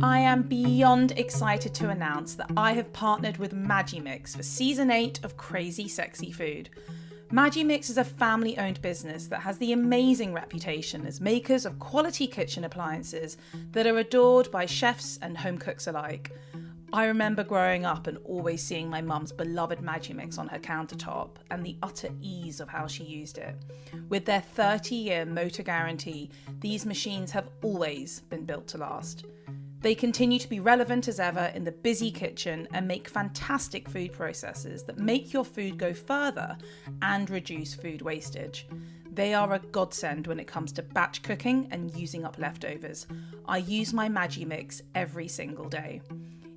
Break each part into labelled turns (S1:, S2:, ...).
S1: I am beyond excited to announce that I have partnered with Magimix for Season 8 of Crazy Sexy Food. Magimix is a family-owned business that has the amazing reputation as makers of quality kitchen appliances that are adored by chefs and home cooks alike. I remember growing up and always seeing my mum's beloved Magimix on her countertop and the utter ease of how she used it. With their 30-year motor guarantee, these machines have always been built to last. They continue to be relevant as ever in the busy kitchen and make fantastic food processors that make your food go further and reduce food wastage. They are a godsend when it comes to batch cooking and using up leftovers. I use my Magimix every single day.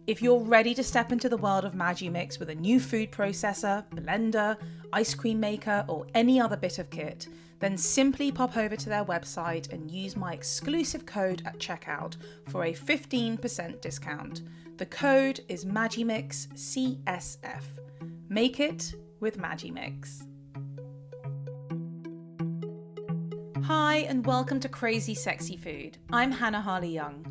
S1: If you're ready to step into the world of Magimix with a new food processor, blender, ice cream maker, or any other bit of kit, then simply pop over to their website and use my exclusive code at checkout for a 15% discount. The code is MagimixCSF. Make it with Magimix. Hi, and welcome to Crazy Sexy Food. I'm Hannah Harley-Young.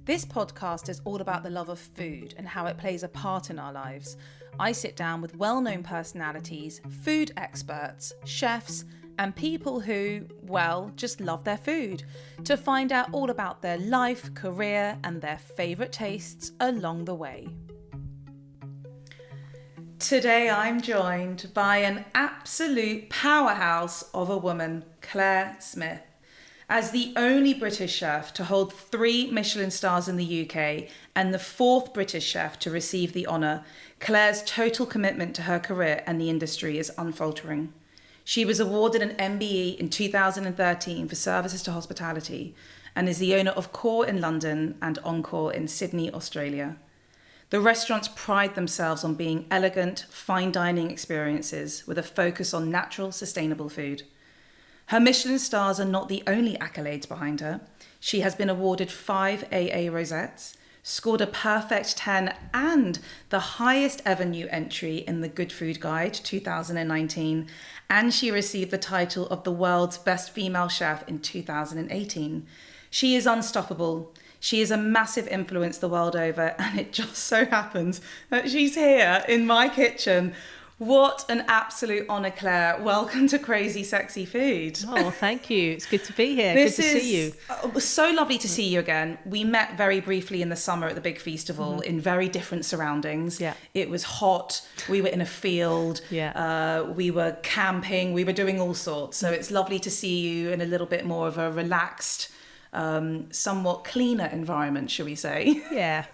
S1: This podcast is all about the love of food and how it plays a part in our lives. I sit down with well-known personalities, food experts, chefs, and people who, well, just love their food, to find out all about their life, career, and their favourite tastes along the way. Today I'm joined by an absolute powerhouse of a woman, Clare Smyth. As the only British chef to hold 3 Michelin stars in the UK and the 4th British chef to receive the honour, Clare's total commitment to her career and the industry is unfaltering. She was awarded an MBE in 2013 for services to hospitality and is the owner of Core in London and Encore in Sydney, Australia. The restaurants pride themselves on being elegant, fine dining experiences with a focus on natural, sustainable food. Her Michelin stars are not the only accolades behind her. She has been awarded 5 AA rosettes, scored a perfect 10 and the highest ever new entry in the Good Food Guide 2019, and she received the title of the world's best female chef in 2018. She is unstoppable. She is a massive influence the world over, and it just so happens that she's here in my kitchen. What an absolute honour, Clare. Welcome to Crazy Sexy Food.
S2: Oh, thank you. It's good to be here. Good to see you.
S1: It was so lovely to see you again. We met very briefly in the summer at the big festival in very different surroundings.
S2: Yeah.
S1: It was hot. We were in a field.
S2: Yeah.
S1: We were camping. We were doing all sorts. So it's lovely to see you in a little bit more of a relaxed, somewhat cleaner environment, shall we say?
S2: Yeah.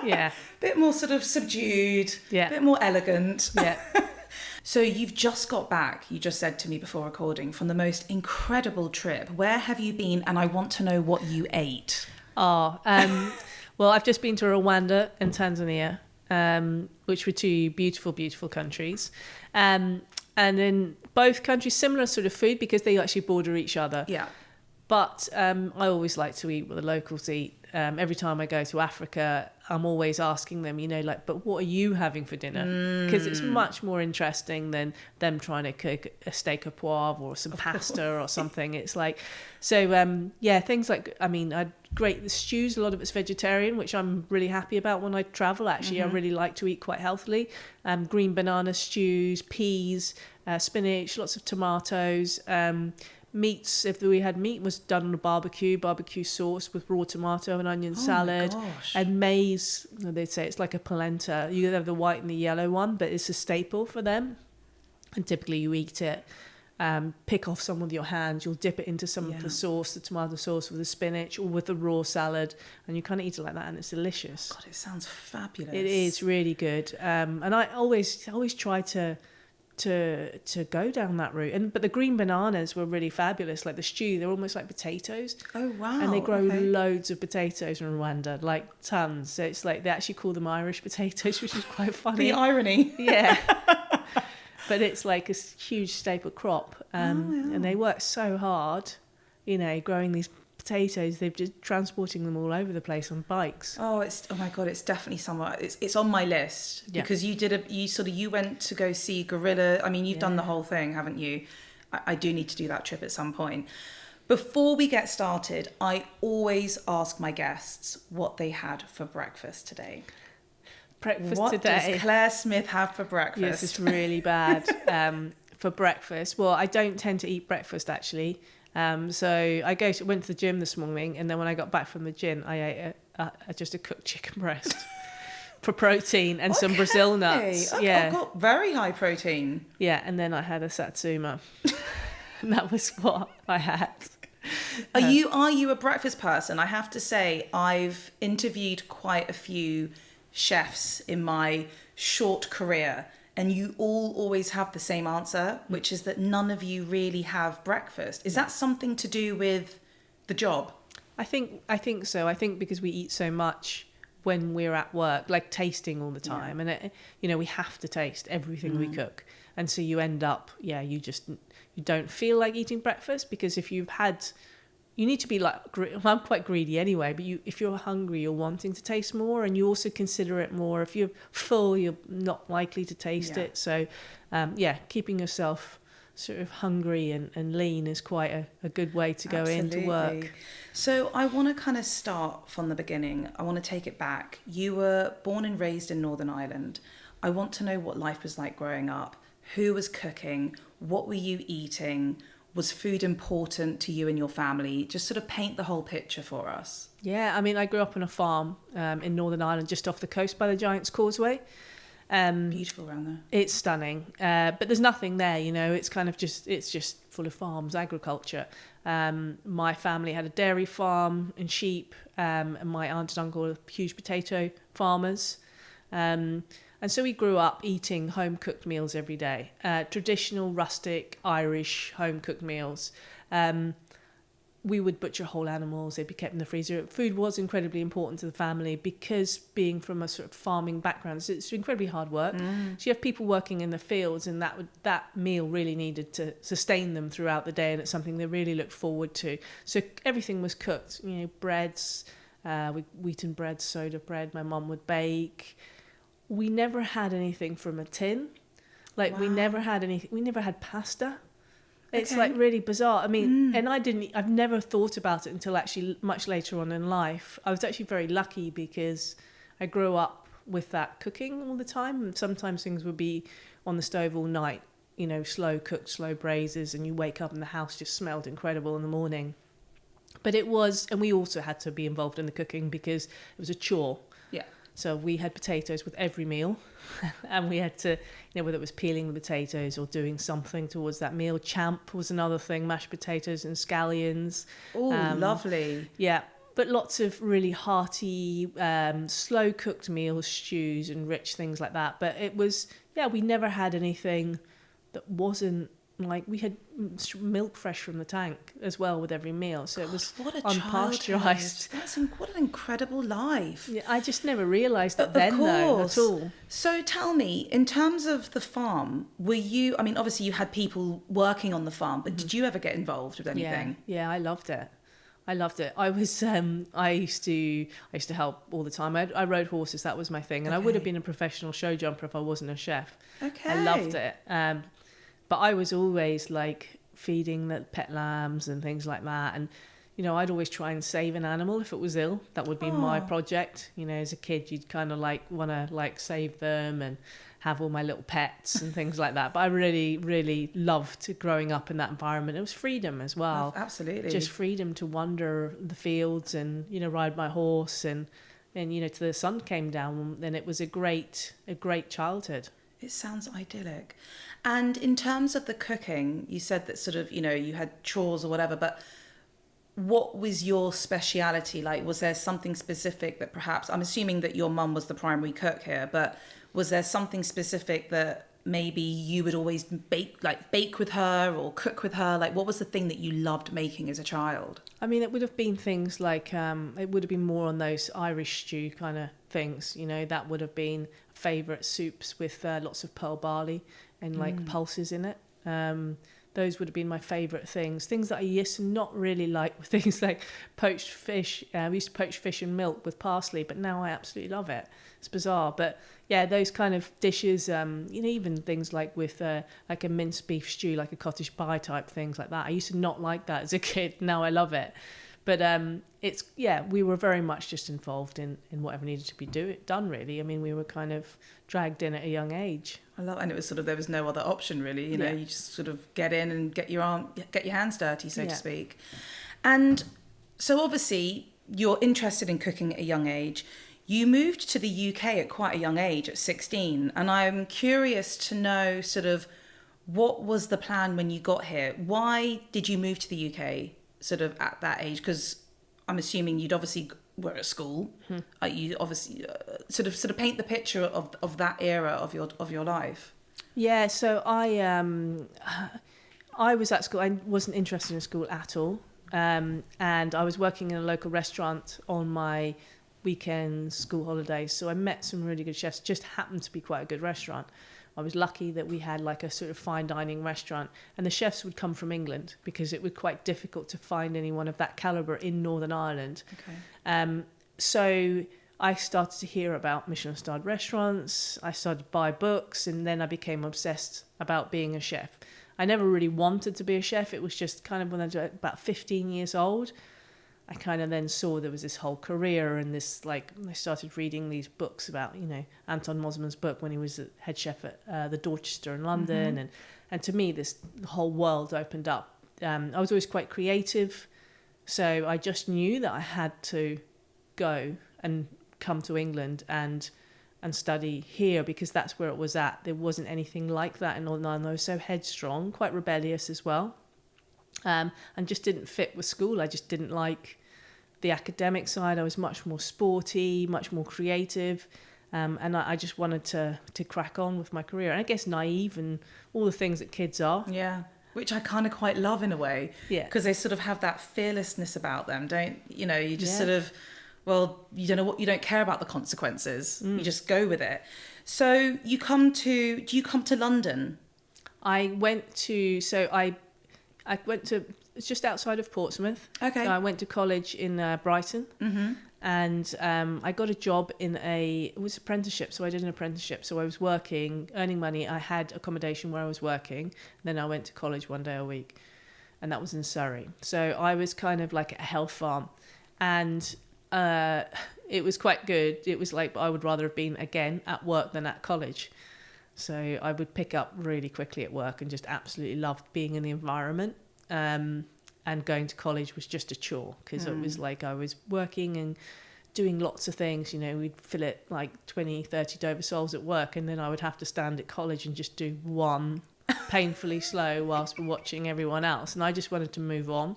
S2: Yeah.
S1: Bit more sort of subdued.
S2: Yeah.
S1: Bit more elegant.
S2: Yeah.
S1: So you've just got back, you just said to me before recording, from the most incredible trip. Where have you been? And I want to know what you ate.
S2: Well, I've just been to Rwanda and Tanzania, which were 2 beautiful, beautiful countries. And in both countries, similar sort of food because they actually border each other.
S1: Yeah.
S2: But I always like to eat what the locals eat. Every time I go to Africa, I'm always asking them, but what are you having for dinner? Because it's much more interesting than them trying to cook a steak au poivre or some pasta or something. It's like, so things like, the stews, a lot of it's vegetarian, which I'm really happy about when I travel. Actually, I really like to eat quite healthily. Green banana stews, peas, spinach, lots of tomatoes, meats, if we had meat, was done on a barbecue sauce with raw tomato and onion salad. And maize, they'd say it's like a polenta. You have the white and the yellow one, but it's a staple for them. And typically you eat it, pick off some with your hands, you'll dip it into some of the sauce, the tomato sauce with the spinach or with the raw salad, and you kind of eat it like that, and it's delicious.
S1: God, it sounds fabulous.
S2: It is really good. And I always try to go down that route, but the green bananas were really fabulous. Like the stew, they're almost like potatoes.
S1: Oh wow!
S2: And they grow loads of potatoes in Rwanda, like tons. So it's like they actually call them Irish potatoes, which is quite funny.
S1: The irony.
S2: Yeah. But it's like a huge staple crop, and they work so hard, growing these potatoes. They're just transporting them all over the place on bikes.
S1: Oh my God, it's definitely somewhere. It's on my list because you went to go see gorilla. I mean, you've done the whole thing, haven't you? I do need to do that trip at some point. Before we get started, I always ask my guests what they had for breakfast today.
S2: Breakfast
S1: What
S2: today.
S1: does Clare Smyth have for breakfast?
S2: Yes, it's really bad for breakfast. Well, I don't tend to eat breakfast actually. So I went to the gym this morning, and then when I got back from the gym, I ate just a cooked chicken breast for protein and some Brazil nuts.
S1: Okay.
S2: Yeah,
S1: I've got very high protein.
S2: yeah, and then I had a satsuma. And that was what I had.
S1: Are you a breakfast person? I have to say, I've interviewed quite a few chefs in my short career, and you all always have the same answer, which is that none of you really have breakfast. Is that something to do with the job?
S2: I think so. I think because we eat so much when we're at work, like tasting all the time, and we have to taste everything we cook, and so you end up, you don't feel like eating breakfast, because if you've had, you need to be like, I'm quite greedy anyway, but if you're hungry, you're wanting to taste more, and you also consider it more. If you're full, you're not likely to taste it. So, keeping yourself sort of hungry and lean is quite a good way to go into work.
S1: So I want to kind of start from the beginning. I want to take it back. You were born and raised in Northern Ireland. I want to know what life was like growing up. Who was cooking? What were you eating? Was food important to you and your family? Just sort of paint the whole picture for us.
S2: Yeah, I mean, I grew up on a farm in Northern Ireland, just off the coast by the Giant's Causeway.
S1: Beautiful around there.
S2: It's stunning, but there's nothing there, it's kind of it's just full of farms, agriculture. My family had a dairy farm and sheep, and my aunt and uncle were huge potato farmers. And so we grew up eating home-cooked meals every day, traditional, rustic, Irish home-cooked meals. We would butcher whole animals, they'd be kept in the freezer. Food was incredibly important to the family because being from a sort of farming background, so it's incredibly hard work. So you have people working in the fields, and that meal really needed to sustain them throughout the day, and it's something they really looked forward to. So everything was cooked, breads, wheaten bread, soda bread, my mum would bake. We never had anything from a tin. We never had anything. We never had pasta. It's like really bizarre. I mean, and I've never thought about it until actually much later on in life. I was actually very lucky because I grew up with that cooking all the time. And sometimes things would be on the stove all night, slow cooked, slow braises, and you wake up and the house just smelled incredible in the morning. But it was, and we also had to be involved in the cooking because it was a chore.
S1: Yeah.
S2: So we had potatoes with every meal, and we had to, whether it was peeling the potatoes or doing something towards that meal. Champ was another thing, mashed potatoes and scallions.
S1: Oh, lovely.
S2: Yeah, but lots of really hearty, slow cooked meals, stews and rich things like that. But it was, we never had anything that wasn't, we had milk fresh from the tank as well with every meal, so it was unpasteurized.
S1: What an incredible life.
S2: Yeah, I just never realised that then, though, at all.
S1: So tell me, in terms of the farm, were you? I mean, obviously you had people working on the farm, but did you ever get involved with anything?
S2: Yeah, I loved it. I was I used to help all the time. I rode horses. That was my thing, and I would have been a professional show jumper if I wasn't a chef.
S1: Okay,
S2: I loved it. But I was always feeding the pet lambs and things like that. And, I'd always try and save an animal if it was ill. That would be my project. As a kid, you'd kind of want to save them and have all my little pets and things like that. But I really, really loved growing up in that environment. It was freedom as well.
S1: Oh, absolutely.
S2: Just freedom to wander the fields and, ride my horse and till the sun came down. Then it was a great childhood.
S1: It sounds idyllic. And in terms of the cooking, you said that sort of, you had chores or whatever, but what was your speciality? Was there something specific that perhaps, I'm assuming that your mum was the primary cook here, but was there something specific that maybe you would always bake with her or cook with her? What was the thing that you loved making as a child?
S2: I mean, it would have been things it would have been more on those Irish stew kind of things, that would have been favourite soups with lots of pearl barley and pulses in it. those would have been my favourite things. Things that I used to not really like were things like poached fish. We used to poach fish in milk with parsley, but now I absolutely love it. It's bizarre, but yeah, those kind of dishes, even things like with like a minced beef stew, like a cottage pie type things like that. I used to not like that as a kid. Now I love it. But we were very much just involved in whatever needed to be done, really. I mean, we were kind of dragged in at a young age.
S1: And it was sort of, there was no other option really, you know, you just sort of get in and get your hands dirty, so to speak. And so obviously you're interested in cooking at a young age. You moved to the UK at quite a young age, at 16, and I'm curious to know sort of what was the plan when you got here? Why did you move to the UK sort of at that age? Because I'm assuming you'd obviously were at school. You obviously sort of paint the picture of that era of your life.
S2: Yeah, so I was at school. I wasn't interested in school at all, and I was working in a local restaurant on my weekends, school holidays. So I met some really good chefs. Just happened to be quite a good restaurant. I was lucky that we had like a sort of fine dining restaurant, and the chefs would come from England because it was quite difficult to find anyone of that calibre in Northern Ireland. Okay. So I started to hear about Michelin-starred restaurants. I started to buy books, and then I became obsessed about being a chef. I never really wanted to be a chef. It was just kind of when I was about 15 years old, I kind of then saw there was this whole career, and this, like, I started reading these books about, Anton Mosman's book when he was the head chef at the Dorchester in London. And to me, the whole world opened up. I was always quite creative, so I just knew that I had to go and come to England and study here, because that's where it was at. There wasn't anything like that in Northern Ireland. I was so headstrong, quite rebellious as well. And just didn't fit with school. I just didn't like the academic side. I was much more sporty, much more creative, and I just wanted to crack on with my career. And I guess naive and all the things that kids are.
S1: Yeah, which I kind of quite love in a way. Yeah, because they sort of have that fearlessness about them, don't you? Know, you just sort of, well, you don't know what, you don't care about the consequences. You just go with it. So do you come to London? I went to
S2: it's just outside of Portsmouth.
S1: Okay.
S2: So I went to college in Brighton, and I got a job it was apprenticeship. So I did an apprenticeship. So I was working, earning money. I had accommodation where I was working. Then I went to college one day a week, and that was in Surrey. So I was kind of like at a health farm, and it was quite good. It was like, I would rather have been again at work than at college. So I would pick up really quickly at work and just absolutely loved being in the environment. And going to college was just a chore, because it was like I was working and doing lots of things. We'd fill it like 20, 30 Dover soles at work, and then I would have to stand at college and just do one painfully slow whilst watching everyone else. And I just wanted to move on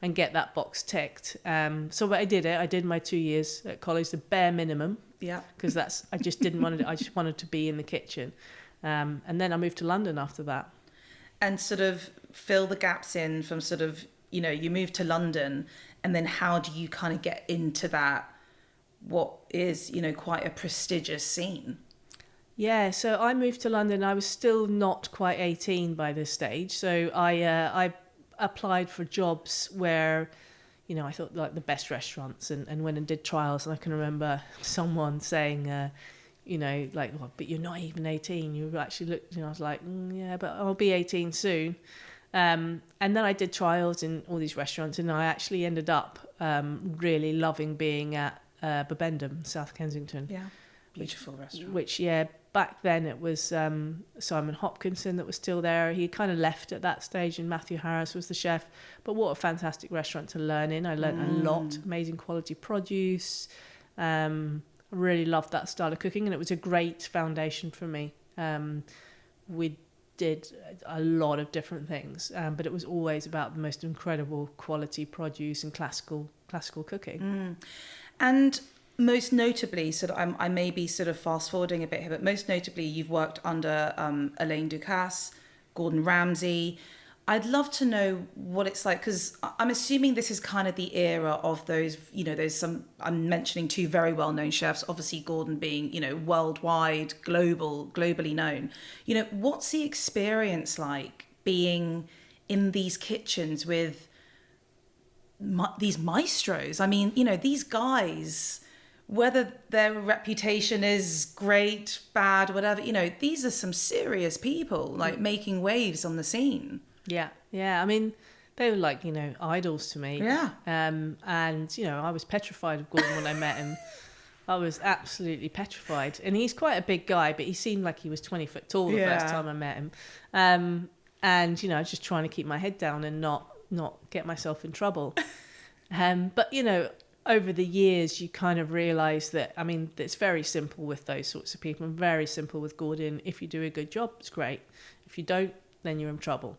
S2: and get that box ticked. So I did it. I did my 2 years at college, the bare minimum.
S1: Yeah.
S2: Because I just didn't want to. I just wanted to be in the kitchen. And then I moved to London after that.
S1: And sort of fill the gaps in from sort of, you moved to London, and then how do you kind of get into that, what is, quite a prestigious scene?
S2: Yeah, so I moved to London. I was still not quite 18 by this stage. So I applied for jobs where, I thought like the best restaurants, and went and did trials. And I can remember someone saying, like, well, but you're not even 18. You actually looked, I was like, yeah, but I'll be 18 soon. And then I did trials in all these restaurants, and I actually ended up really loving being at Bibendum, South Kensington.
S1: Yeah, beautiful restaurant.
S2: Which, back then it was Simon Hopkinson that was still there. He kind of left at that stage, and Matthew Harris was the chef. But what a fantastic restaurant to learn in. I learned a lot, amazing quality produce. I really loved that style of cooking, and it was a great foundation for me. We did a lot of different things, but it was always about the most incredible quality produce and classical cooking.
S1: And most notably, I may be sort of fast forwarding a bit here, but most notably you've worked under Elaine Ducasse, Gordon Ramsay. I'd love to know what it's like, because I'm assuming this is kind of the era of those, I'm mentioning two very well-known chefs, obviously Gordon being, worldwide, globally known. What's the experience like being in these kitchens with these maestros. I mean, you know, these guys, whether their reputation is great, bad, whatever, you know, these are some serious people, like making waves on the scene.
S2: Yeah, yeah. I mean, they were like, you know, idols to me.
S1: Yeah.
S2: And, you know, I was petrified of Gordon when I met him. I was absolutely petrified. And he's quite a big guy, but he seemed like he was 20 foot tall the first time I met him. And, you know, I was just trying to keep my head down and not get myself in trouble. But, you know, over the years, you kind of realise that, I mean, it's very simple with those sorts of people, and very simple with Gordon. If you do a good job, it's great. If you don't, then you're in trouble.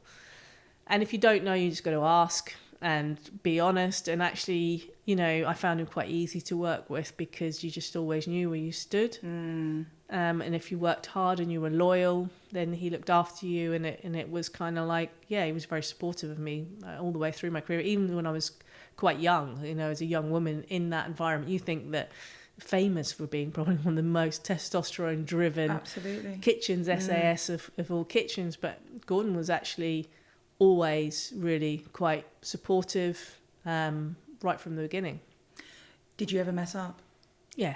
S2: And if you don't know, you just got to ask and be honest. And actually, you know, I found him quite easy to work with because you just always knew where you stood. And if you worked hard and you were loyal, then he looked after you. And it was kind of like, yeah, he was very supportive of me all the way through my career, even when I was quite young, you know, as a young woman in that environment. You think that famous for being probably one of the most testosterone driven kitchens, SAS of all kitchens. But Gordon was actually always really quite supportive right from the beginning.
S1: Did you ever mess up?
S2: Yeah.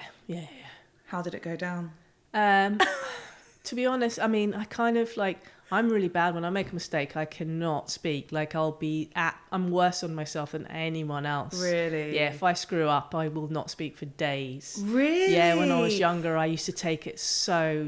S1: How did it go down?
S2: To be honest, I mean, I kind of like, I'm really bad when I make a mistake. I cannot speak. Like I'm worse on myself than anyone else.
S1: Really?
S2: Yeah, if I screw up, I will not speak for days.
S1: Really?
S2: Yeah, when I was younger, I used to take it so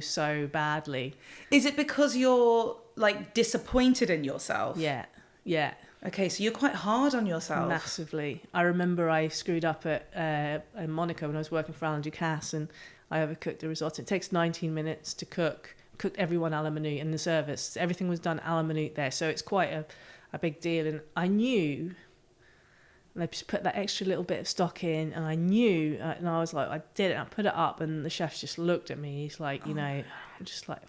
S2: badly.
S1: Is it because you're like disappointed in yourself?
S2: Yeah.
S1: Okay, so you're quite hard on yourself.
S2: Massively. I remember I screwed up in Monaco when I was working for Alain Ducasse, and I overcooked the risotto. It takes 19 minutes to cook. Cooked everyone à la minute in the service. Everything was done à la minute there, so it's quite a big deal. And I knew, and I just put that extra little bit of stock in, and I knew, and I was like, I did it. I put it up, and the chef just looked at me. He's like, you know, just like,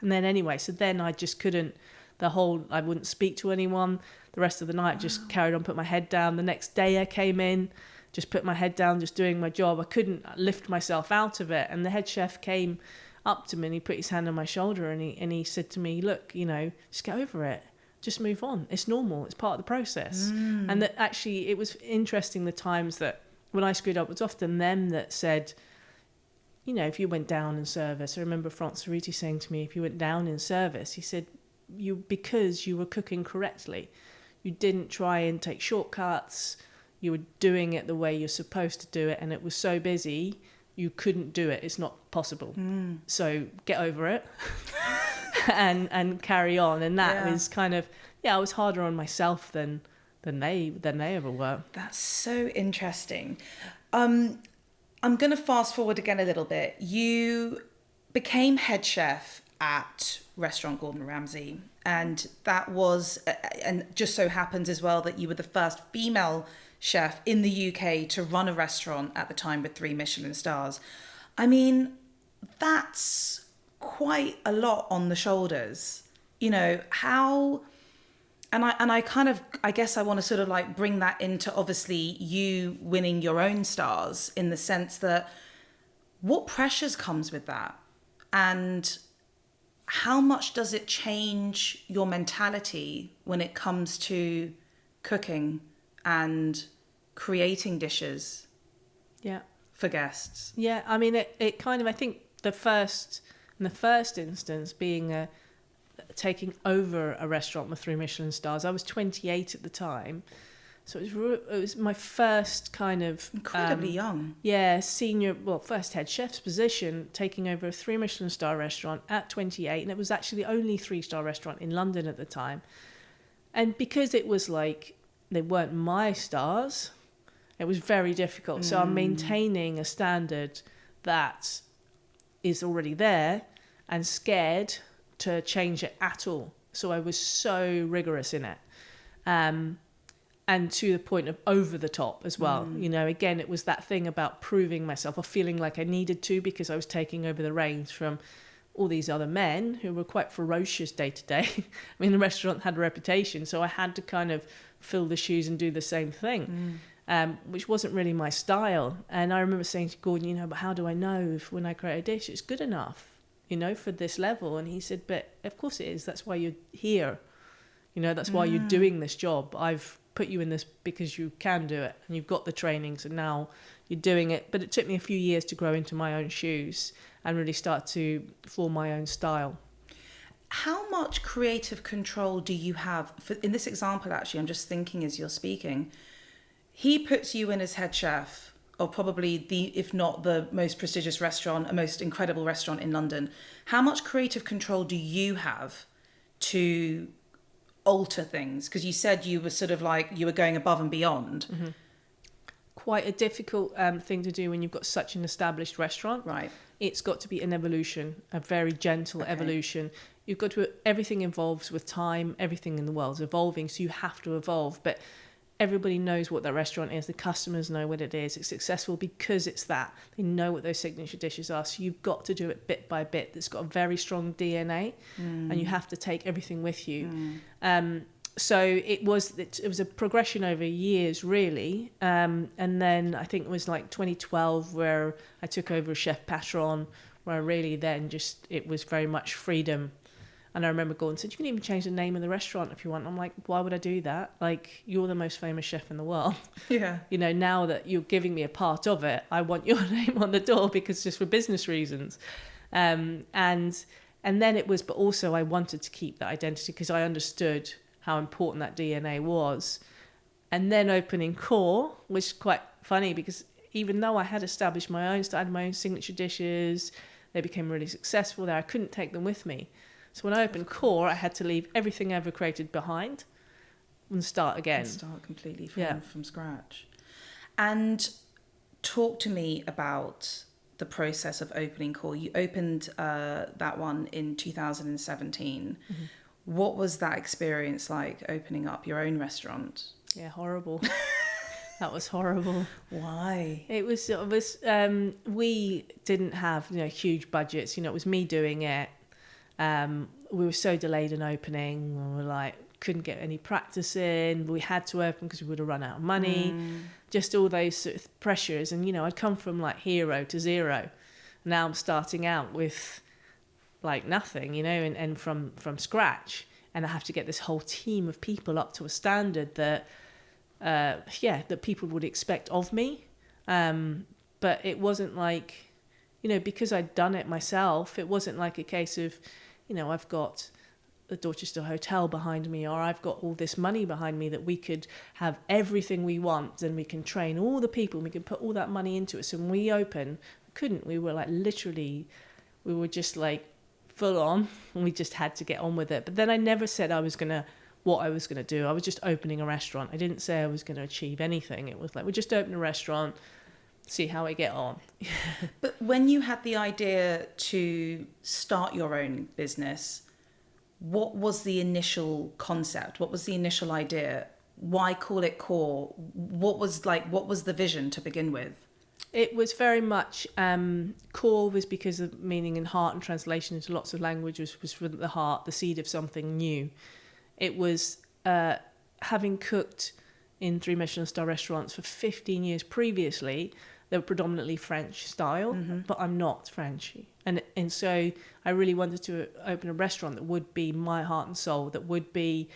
S2: and then anyway, so then I just couldn't. I wouldn't speak to anyone. The rest of the night, just carried on, put my head down. The next day I came in, just put my head down, just doing my job. I couldn't lift myself out of it. And the head chef came up to me and he put his hand on my shoulder and he said to me, look, you know, just get over it. Just move on. It's normal. It's part of the process. And that actually, it was interesting the times that when I screwed up, it was often them that said, you know, if you went down in service. I remember Franz Cerruti saying to me, if you went down in service, he said, because you were cooking correctly. You didn't try and take shortcuts. You were doing it the way you're supposed to do it, and it was so busy you couldn't do it. It's not possible. So get over it and carry on. And that was kind of, I was harder on myself than they ever were.
S1: That's so interesting. I'm going to fast forward again a little bit. You became head chef at Restaurant Gordon Ramsay, and that was, and just so happens as well that you were the first female chef in the UK to run a restaurant at the time with 3 Michelin stars. I mean, that's quite a lot on the shoulders. You know, how, and I kind of, I guess I want to sort of like bring that into obviously you winning your own stars, in the sense that what pressures comes with that, and how much does it change your mentality when it comes to cooking and creating dishes for guests? Yeah,
S2: I mean, it kind of, I think in the first instance, being taking over a restaurant with 3 Michelin stars, I was 28 at the time. So it was my first kind of...
S1: Incredibly young.
S2: Yeah, first head chef's position, taking over a 3 Michelin star restaurant at 28. And it was actually the only 3-star restaurant in London at the time. And because it was like, they weren't my stars, it was very difficult. So I'm maintaining a standard that is already there and scared to change it at all. So I was so rigorous in it. And to the point of over the top as well. You know, again, it was that thing about proving myself or feeling like I needed to, because I was taking over the reins from all these other men who were quite ferocious day to day. I mean, the restaurant had a reputation, so I had to kind of fill the shoes and do the same thing, which wasn't really my style. And I remember saying to Gordon, you know, but how do I know if when I create a dish, it's good enough, you know, for this level? And he said, but of course it is. That's why you're here. You know, that's why you're doing this job. I've put you in this because you can do it and you've got the training. So now you're doing it. But it took me a few years to grow into my own shoes and really start to form my own style.
S1: How much creative control do you have? In this example, actually, I'm just thinking as you're speaking, he puts you in as head chef of probably if not the most prestigious restaurant, a most incredible restaurant in London. How much creative control do you have to alter things? Because you said you were sort of like, you were going above and beyond.
S2: Mm-hmm. Quite a difficult thing to do when you've got such an established restaurant.
S1: Right.
S2: It's got to be an evolution, a very gentle evolution. You've got to, everything evolves with time, everything in the world's evolving, so you have to evolve. But everybody knows what that restaurant is, the customers know what it is. It's successful because it's that. They know what those signature dishes are, so you've got to do it bit by bit. It's got a very strong DNA, and you have to take everything with you. So it was a progression over years, really. And then I think it was like 2012 where I took over as chef patron, where really then just, it was very much freedom. And I remember going, said, you can even change the name of the restaurant if you want. I'm like, why would I do that? Like, you're the most famous chef in the world.
S1: Yeah.
S2: You know, now that you're giving me a part of it, I want your name on the door because just for business reasons. And then it was, but also I wanted to keep that identity because I understood how important that DNA was. And then opening Core was quite funny because even though I had established my own, started my own signature dishes, they became really successful there, I couldn't take them with me. So when I opened Core, I had to leave everything I ever created behind and start again.
S1: And start completely from scratch. And talk to me about the process of opening Core. You opened that one in 2017. Mm-hmm. What was that experience like, opening up your own restaurant?
S2: Yeah, horrible. That was horrible.
S1: Why?
S2: It was we didn't have huge budgets. It was me doing it. We were so delayed in opening. We were like, couldn't get any practice in. We had to open because we would have run out of money. Just all those sort of pressures. And I'd come from like hero to zero. Now I'm starting out with like nothing, and from scratch. And I have to get this whole team of people up to a standard that that people would expect of me. But it wasn't like, because I'd done it myself, it wasn't like a case of, I've got the Dorchester Hotel behind me, or I've got all this money behind me that we could have everything we want and we can train all the people and we can put all that money into it. So when we open, we were like literally, we were just like full on and we just had to get on with it. But then I never said what I was going to do. I was just opening a restaurant. I didn't say I was going to achieve anything. It was like, we just open a restaurant, see how I get on.
S1: But when you had the idea to start your own business, what was the initial concept? What was the initial idea? Why call it Core? What was the vision to begin with?
S2: It was very much Core was because of meaning in heart and translation into lots of languages was from the heart, the seed of something new. It was having cooked in 3 Michelin star restaurants for 15 years previously. They were predominantly French style, but I'm not Frenchy. And so I really wanted to open a restaurant that would be my heart and soul, that would be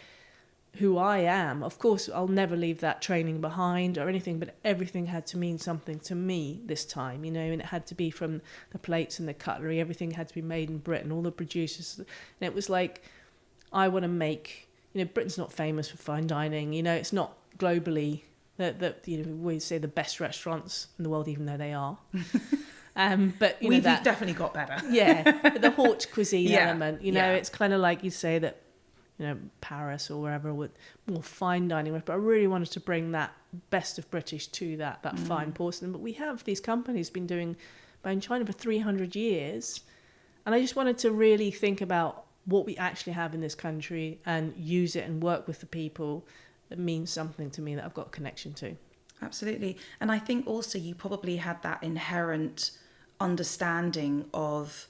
S2: who I am. Of course, I'll never leave that training behind or anything, but everything had to mean something to me this time, and it had to be from the plates and the cutlery. Everything had to be made in Britain, all the producers. And it was like, I want to make, Britain's not famous for fine dining, it's not globally that we say the best restaurants in the world, even though they are. But we've
S1: definitely got better.
S2: Yeah, the haute cuisine element.
S1: It's
S2: kind of like you say that, Paris or wherever with more fine dining. But I really wanted to bring that best of British to that fine porcelain. But we have these companies been doing in China for 300 years, and I just wanted to really think about what we actually have in this country and use it and work with the people that means something to me, that I've got a connection to.
S1: Absolutely. And I think also you probably had that inherent understanding of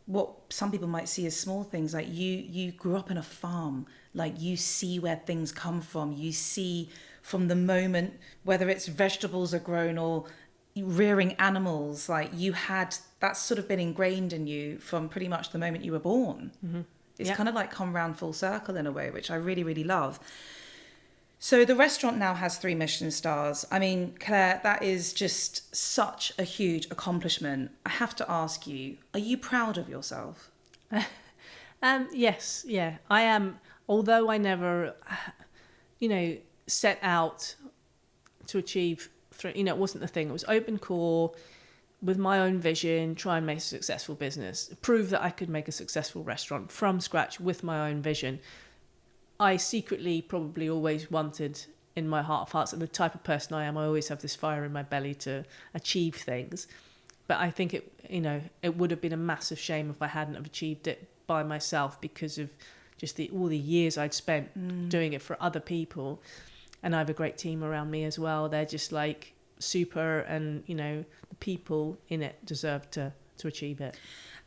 S1: what some people might see as small things. Like you grew up in a farm, like you see where things come from. You see from the moment, whether it's vegetables are grown or rearing animals, like you had, that's sort of been ingrained in you from pretty much the moment you were born. It's kind of like come round full circle in a way, which I really, really love. So the restaurant now has 3 Michelin stars. I mean, Claire, that is just such a huge accomplishment. I have to ask you, are you proud of yourself?
S2: Yes, yeah, I am. Although I never, set out to achieve, it wasn't the thing. It was open core with my own vision, try and make a successful business, prove that I could make a successful restaurant from scratch with my own vision. I secretly probably always wanted, in my heart of hearts, and the type of person I am, I always have this fire in my belly to achieve things. But I think it would have been a massive shame if I hadn't have achieved it by myself, because of just all the years I'd spent doing it for other people. And I have a great team around me as well. They're just like super, and the people in it deserve to achieve it.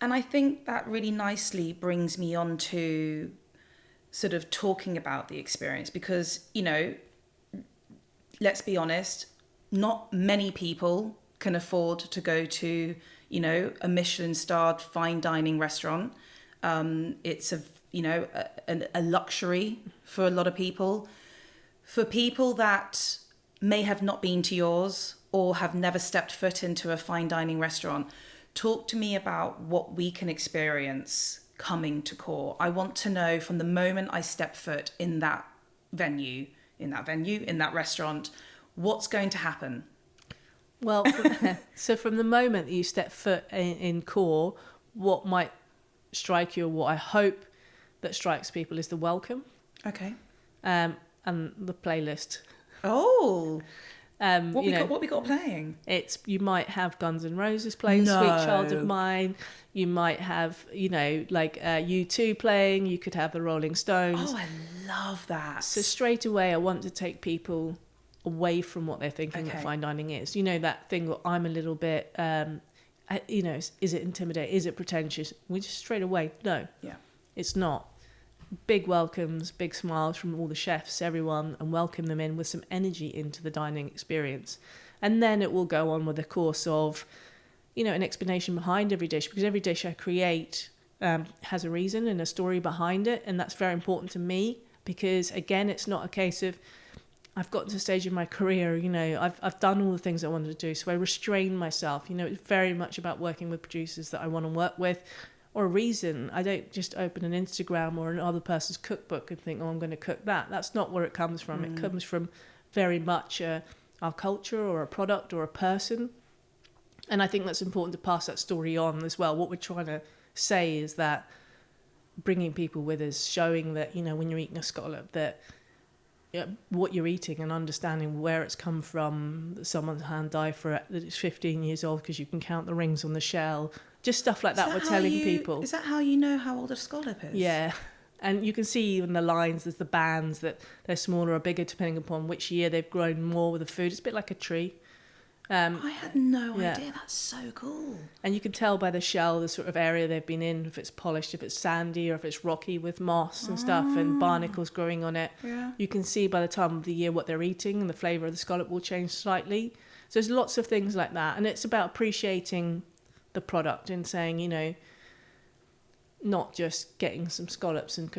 S1: And I think that really nicely brings me on to sort of talking about the experience, because let's be honest, not many people can afford to go to a Michelin starred fine dining restaurant. It's a luxury for a lot of people. For people that may have not been to yours or have never stepped foot into a fine dining restaurant, talk to me about what we can experience coming to Core. I want to know, from the moment I step foot in that restaurant, what's going to happen.
S2: Well, so from the moment that you step foot in Core, what might strike you, or what I hope that strikes people, is the welcome.
S1: Okay.
S2: And the playlist.
S1: Oh, what we got playing?
S2: You might have Guns N' Roses playing,
S1: No.
S2: Sweet Child of Mine. You might have, U2 playing. You could have the Rolling Stones.
S1: Oh, I love that.
S2: So straight away, I want to take people away from what they're thinking that fine dining is. That thing that I'm a little bit, is it intimidating? Is it pretentious? We just straight away, no.
S1: Yeah.
S2: It's not. Big welcomes, big smiles from all the chefs, everyone, and welcome them in with some energy into the dining experience. And then it will go on with a course of, an explanation behind every dish, because every dish I create has a reason and a story behind it. And that's very important to me, because, again, it's not a case of, I've gotten to a stage in my career, I've done all the things I wanted to do, so I restrain myself. It's very much about working with producers that I want to work with, or a reason. I don't just open an Instagram or another person's cookbook and think, I'm going to cook that. That's not where it comes from. It comes from very much our culture, or a product, or a person. And I think that's important to pass that story on as well. What we're trying to say is that bringing people with us, showing that, when you're eating a scallop, that what you're eating, and understanding where it's come from, that someone's hand dyed for it, that it's 15 years old because you can count the rings on the shell. Just stuff like that we're telling people.
S1: Is that how you know how old a scallop is?
S2: Yeah. And you can see even the lines, there's the bands, that they're smaller or bigger depending upon which year they've grown more with the food. It's a bit like a tree.
S1: I had no idea. That's so cool.
S2: And you can tell by the shell the sort of area they've been in, if it's polished, if it's sandy, or if it's rocky with moss and stuff and barnacles growing on it.
S1: Yeah.
S2: You can see by the time of the year what they're eating, and the flavour of the scallop will change slightly. So there's lots of things like that. And it's about appreciating the product and saying, not just getting some scallops and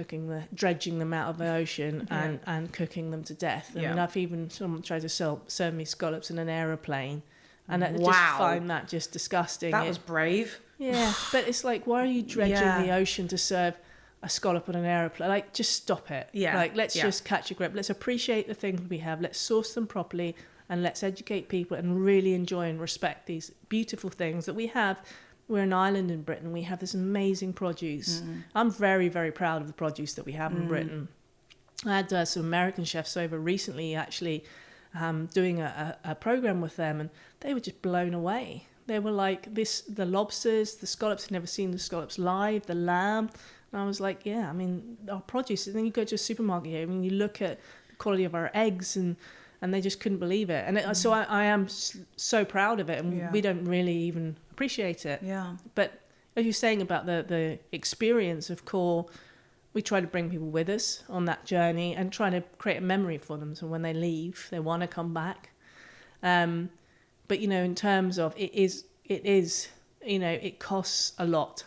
S2: dredging them out of the ocean and cooking them to death. I mean, I've even someone tried to serve me scallops in an aeroplane, and I just find that just disgusting.
S1: That was brave.
S2: Yeah, but it's like, why are you dredging the ocean to serve a scallop on an aeroplane? Like, just stop it.
S1: Yeah.
S2: Like, let's just catch a grip. Let's appreciate the things we have. Let's source them properly. And let's educate people and really enjoy and respect these beautiful things that we have. We're an island in Britain. We have this amazing produce. I'm very, very proud of the produce that we have in Britain. I had some American chefs over recently, actually, doing a program with them, and they were just blown away. They were like, the lobsters, the scallops, had never seen the scallops live, the lamb. And I was like, our produce. And then you go to a supermarket here, you look at the quality of our eggs, and they just couldn't believe it. And so I am so proud of it, and we don't really even appreciate it.
S1: Yeah.
S2: But as you're saying about the experience of Core, we try to bring people with us on that journey and try to create a memory for them. So when they leave, they want to come back. But, in terms of it is, it costs a lot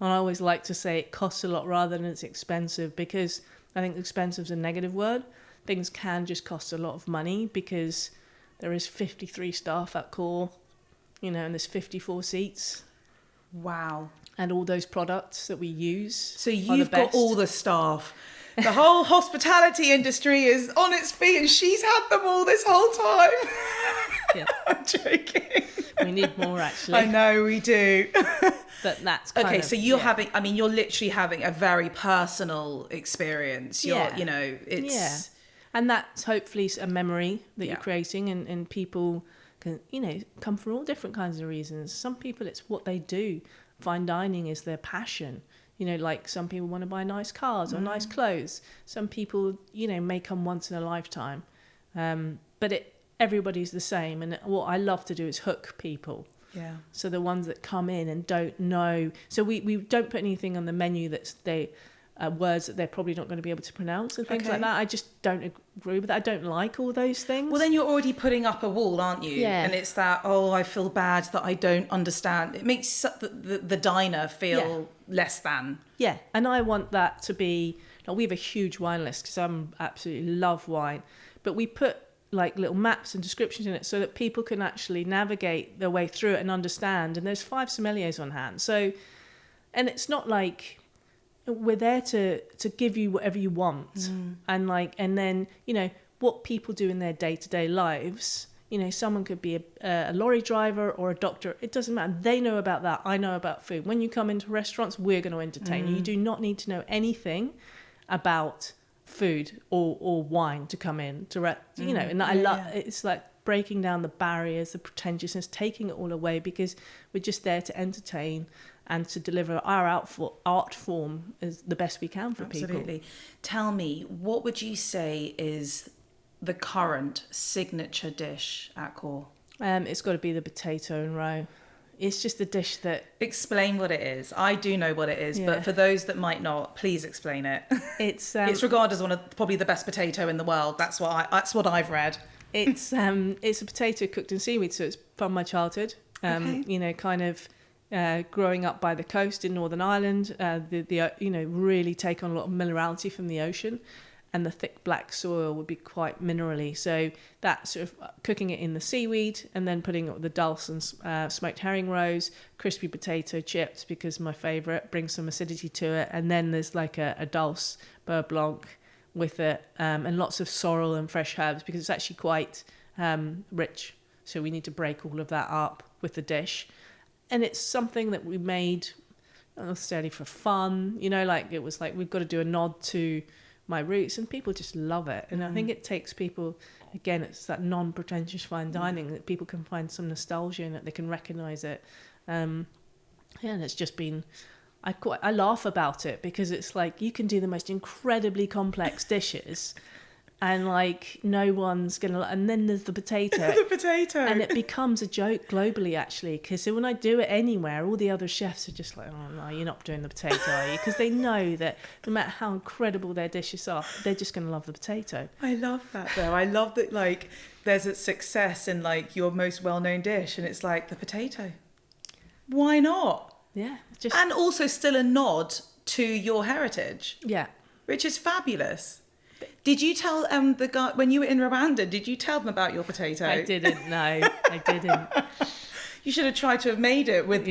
S2: And I always like to say it costs a lot rather than it's expensive, because I think expensive is a negative word. Things can just cost a lot of money because there is 53 staff at Core, and there's 54 seats.
S1: Wow.
S2: And all those products that we use.
S1: So you've got all the staff. The whole hospitality industry is on its feet, and she's had them all this whole time.
S2: Yeah.
S1: I'm joking.
S2: We need more, actually.
S1: I know we do.
S2: But that's kind
S1: okay.
S2: of,
S1: So you're you're literally having a very personal experience. It's
S2: and that's hopefully a memory that you're creating, and people can, come for all different kinds of reasons. Some people, it's what they do. Fine dining is their passion. Like some people want to buy nice cars or nice clothes. Some people, may come once in a lifetime. But everybody's the same. And what I love to do is hook people.
S1: Yeah.
S2: So the ones that come in and don't know. So we don't put anything on the menu that's words that they're probably not going to be able to pronounce and things like that. I just don't agree with that. I don't like all those things.
S1: Well, then you're already putting up a wall, aren't you?
S2: Yeah.
S1: And it's that, I feel bad that I don't understand. It makes the diner feel less than.
S2: Yeah, and I want that to be... we have a huge wine list because I absolutely love wine. But we put like little maps and descriptions in it so that people can actually navigate their way through it and understand. And there's 5 sommeliers on hand. So, and it's not like... we're there to give you whatever you want. And then, what people do in their day-to-day lives, someone could be a lorry driver or a doctor. It doesn't matter. They know about that. I know about food. When you come into restaurants, we're going to entertain you. You do not need to know anything about food or wine to come in and I love it's like breaking down the barriers, the pretentiousness, taking it all away, because we're just there to entertain and to deliver our art form as the best we can for people.
S1: Absolutely. Tell me, what would you say is the current signature dish at Core?
S2: It's got to be the potato and roe. It's just a dish that...
S1: Explain what it is. I do know what it is, but for those that might not, please explain it.
S2: It's
S1: regarded as one of probably the best potato in the world. That's what I've read.
S2: It's a potato cooked in seaweed, so it's from my childhood. Kind of growing up by the coast in Northern Ireland, really take on a lot of minerality from the ocean, and the thick black soil would be quite minerally. So that sort of cooking it in the seaweed and then putting it with the dulse and smoked herring roes, crispy potato chips, because my favourite, brings some acidity to it. And then there's like a dulse beurre blanc with it, and lots of sorrel and fresh herbs, because it's actually quite rich. So we need to break all of that up with the dish. And it's something that we made not necessarily for fun, it was like, we've got to do a nod to my roots, and people just love it. And I think it takes people, again, it's that non-pretentious fine dining that people can find some nostalgia in it, they can recognise it. And it's just been, I laugh about it, because it's like you can do the most incredibly complex dishes and no one's gonna, and then there's the potato.
S1: The potato.
S2: And it becomes a joke globally, actually, because when I do it anywhere, all the other chefs are just like, oh no, you're not doing the potato, are you? Because they know that no matter how incredible their dishes are, they're just gonna love the potato.
S1: I love that though. I love that there's a success in your most well-known dish, and it's like the potato. Why not?
S2: Yeah.
S1: And also still a nod to your heritage.
S2: Yeah.
S1: Which is fabulous. Did you tell the guy when you were in Rwanda? Did you tell them about your potato?
S2: I didn't. No, I didn't.
S1: You should have tried to have made it with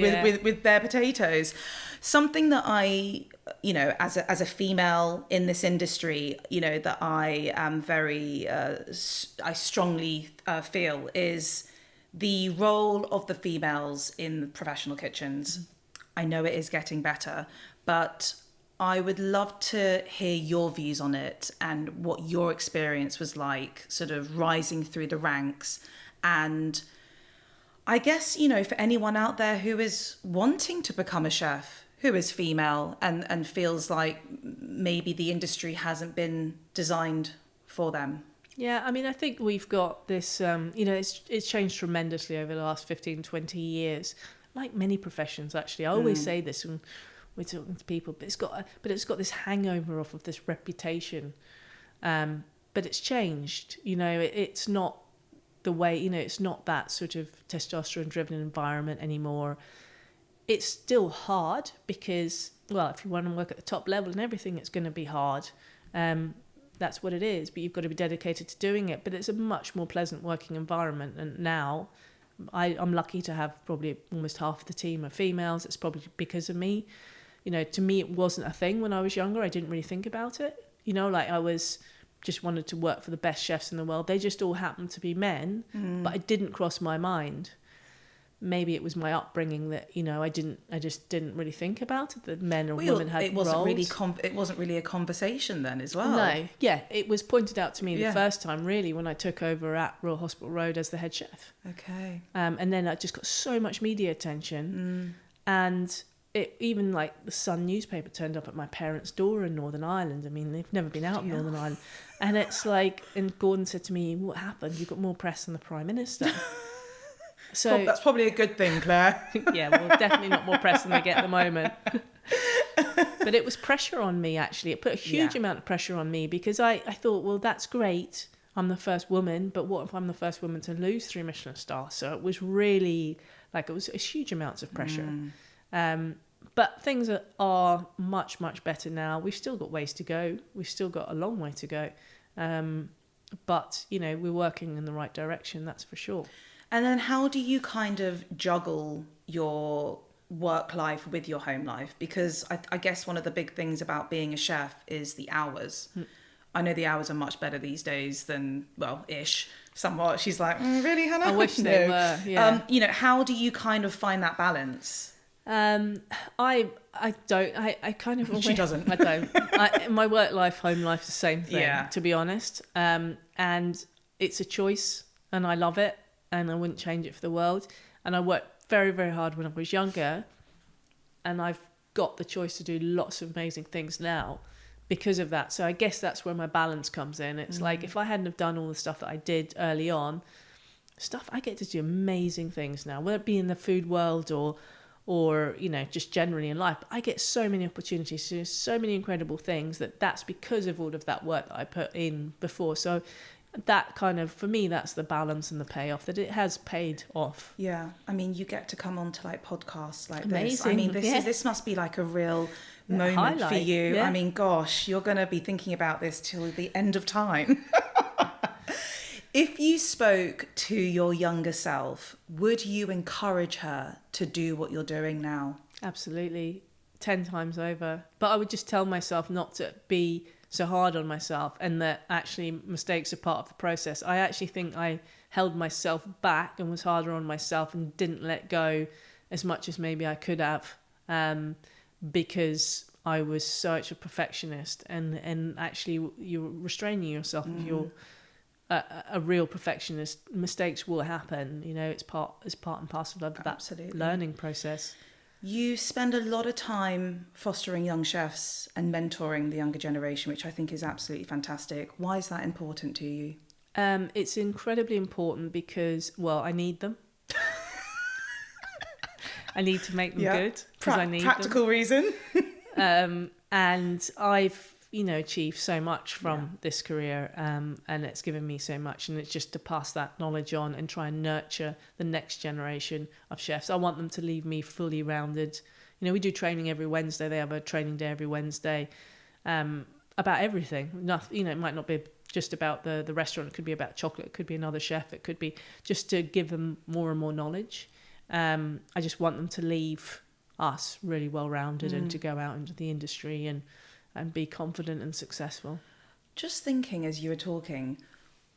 S1: their potatoes. Something that I, as a female in this industry, that I am very, I strongly feel is the role of the females in professional kitchens. I know it is getting better, but I would love to hear your views on it and what your experience was like, sort of rising through the ranks. And I guess, for anyone out there who is wanting to become a chef, who is female and feels like maybe the industry hasn't been designed for them.
S2: Yeah, I mean, I think we've got this, it's changed tremendously over the last 15, 20 years, like many professions, actually. I always say this when we're talking to people, but it's got this hangover off of this reputation. But it's changed. It's not the way, it's not that sort of testosterone-driven environment anymore. it's still hard because, well, if you want to work at the top level and everything, it's going to be hard. That's what it is, but you've got to be dedicated to doing it. But it's a much more pleasant working environment. And now I'm lucky to have probably almost half of the team are females. It's probably because of me. You know, to me, it wasn't a thing when I was younger. I didn't really think about it. You know, like I was just wanted to work for the best chefs in the world. They just all happened to be men, but it didn't cross my mind. Maybe it was my upbringing that, you know, I just didn't really think about it, that men or women had roles.
S1: It wasn't really a conversation then as well.
S2: No, yeah, it was pointed out to me the first time, really, when I took over at Royal Hospital Road as the head chef.
S1: Okay.
S2: And then I just got so much media attention, and it even like the Sun newspaper turned up at my parents' door in Northern Ireland. I mean, they've never been out in Northern Ireland, and it's like, and Gordon said to me, "What happened? You got more press than the Prime Minister." So
S1: that's probably a good thing, Claire.
S2: Yeah, well, definitely not more press than they get at the moment. But it was pressure on me, actually. It put a huge amount of pressure on me because I thought, well, that's great. I'm the first woman, but what if I'm the first woman to lose 3 Michelin stars? So it was really, like, it was a huge amounts of pressure. But things are much, much better now. We've still got ways to go. We've still got a long way to go. But, you know, we're working in the right direction, that's for sure.
S1: And then how do you kind of juggle your work life with your home life? Because I guess one of the big things about being a chef is the hours. I know the hours are much better these days than, well, ish, somewhat. She's like, really, Hannah?
S2: I wish they were, yeah.
S1: You know, how do you kind of find that balance?
S2: I don't. I kind of...
S1: She doesn't.
S2: I don't. My work life, home life is the same thing, to be honest. And it's a choice and I love it. And I wouldn't change it for the world. And I worked very, very hard when I was younger. And I've got the choice to do lots of amazing things now because of that. So I guess that's where my balance comes in. It's like if I hadn't have done all the stuff that I did early on, I get to do amazing things now, whether it be in the food world or you know, just generally in life. I get so many opportunities to do so many incredible things that's because of all of that work that I put in before. So that kind of, for me, that's the balance and the payoff, that it has paid off.
S1: Yeah. I mean, you get to come on to like podcasts like
S2: amazing.
S1: This. I mean, this must be like a real moment highlight for you. Yeah. I mean, gosh, you're going to be thinking about this till the end of time. If you spoke to your younger self, would you encourage her to do what you're doing now?
S2: Absolutely. 10 times over. But I would just tell myself not to be so hard on myself, and that actually mistakes are part of the process. I actually think I held myself back and was harder on myself and didn't let go as much as maybe I could have, because I was such a perfectionist, and actually you're restraining yourself if you're a real perfectionist. Mistakes will happen, you know, it's part and parcel of that learning process.
S1: You spend a lot of time fostering young chefs and mentoring the younger generation, which I think is absolutely fantastic. Why is that important to you?
S2: It's incredibly important because, well, I need them. I need to make them good because I need
S1: practical reason.
S2: And I've, you know, achieved so much from this career, and it's given me so much, and it's just to pass that knowledge on and try and nurture the next generation of chefs. I want them to leave me fully rounded. You know, we do training every Wednesday. They have a training day every Wednesday, about everything. Nothing, you know, it might not be just about the restaurant. It could be about chocolate. It could be another chef. It could be just to give them more and more knowledge. I just want them to leave us really well rounded and to go out into the industry and be confident and successful.
S1: Just thinking as you were talking,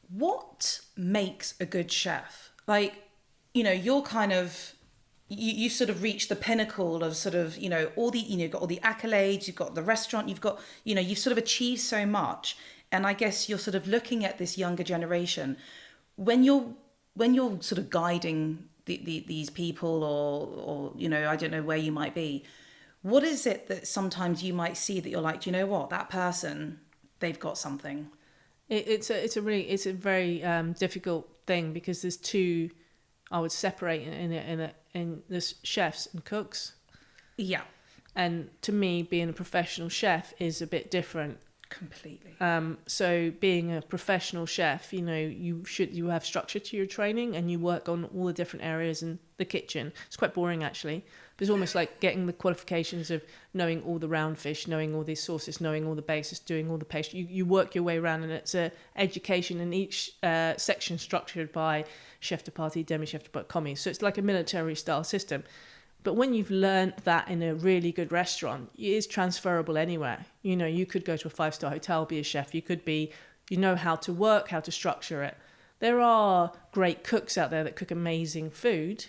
S1: what makes a good chef? Like, you know, you're kind of, you sort of reached the pinnacle of sort of, you know, all the, you know, you've got all the accolades, you've got the restaurant, you've got, you know, you've sort of achieved so much. And I guess you're sort of looking at this younger generation. When you're sort of guiding these people or, you know, I don't know where you might be, what is it that sometimes you might see that you're like, do you know what, that person, they've got something?
S2: It's a very difficult thing because there's two, I would separate in there's chefs and cooks.
S1: Yeah.
S2: And to me, being a professional chef is a bit different.
S1: Completely.
S2: So being a professional chef, you know, you have structure to your training and you work on all the different areas in the kitchen. It's quite boring actually, but it's almost like getting the qualifications of knowing all the round fish, knowing all these sauces, knowing all the bases, doing all the pastry. You work your way around, and it's a education in each section structured by chef de partie, demi chef de partie, commis. So it's like a military style system. But when you've learned that in a really good restaurant, it is transferable anywhere. You know, you could go to a 5-star hotel, be a chef. You could be, you know how to work, how to structure it. There are great cooks out there that cook amazing food,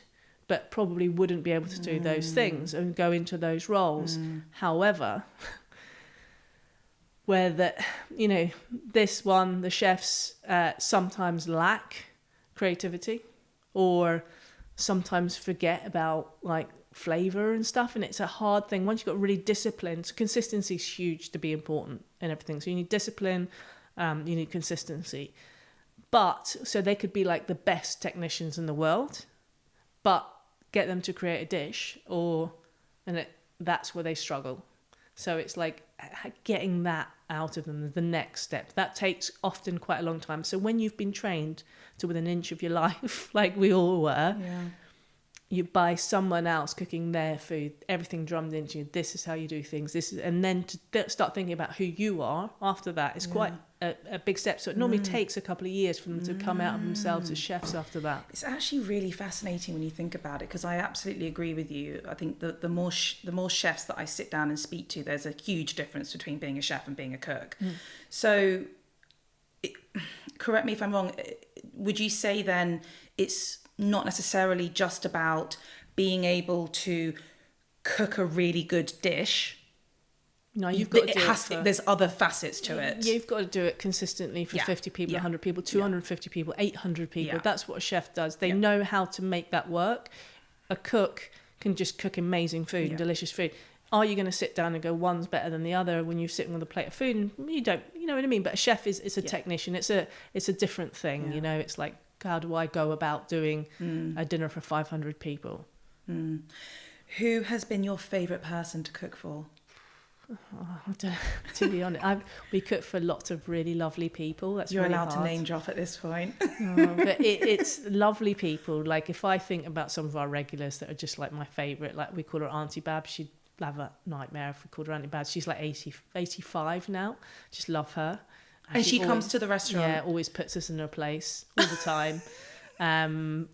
S2: but probably wouldn't be able to do those things and go into those roles. However, where the chefs sometimes lack creativity or sometimes forget about like flavor and stuff, and it's a hard thing once you've got really disciplined. So consistency is huge to be important in everything. So you need discipline, you need consistency. But so they could be like the best technicians in the world, but get them to create a dish, that's where they struggle. So it's like getting that out of them, the next step. That takes often quite a long time. So when you've been trained to within an inch of your life, like we all were, you buy someone else cooking their food, everything drummed into you. This is how you do things. And then to start thinking about who you are after that is quite a big step. So it normally takes a couple of years for them to come out of themselves as chefs after that.
S1: It's actually really fascinating when you think about it, because I absolutely agree with you. I think that the more chefs that I sit down and speak to, there's a huge difference between being a chef and being a cook. So correct me if I'm wrong, would you say then it's not necessarily just about being able to cook a really good dish?
S2: No, you've got to do it.
S1: There's other facets to it.
S2: You've got to do it consistently for 50 people, 100 people, 250 people, 800 people.
S1: Yeah.
S2: That's what a chef does. They know how to make that work. A cook can just cook amazing food and delicious food. Are you going to sit down and go one's better than the other when you're sitting with a plate of food? And you don't, you know what I mean? But a chef is a technician. It's a different thing. You know, it's like, how do I go about doing a dinner for 500 people?
S1: Who has been your favourite person to cook for?
S2: To be honest, we cook for lots of really lovely people. That's
S1: You're
S2: really
S1: allowed
S2: hard.
S1: to name drop at this point.
S2: But it's lovely people. Like if I think about some of our regulars that are just like my favourite, like we call her Auntie Babs. She'd have a nightmare if we called her Auntie Babs. She's like 85 now. Just love her.
S1: And she comes to the restaurant.
S2: Yeah, always puts us in her place all the time.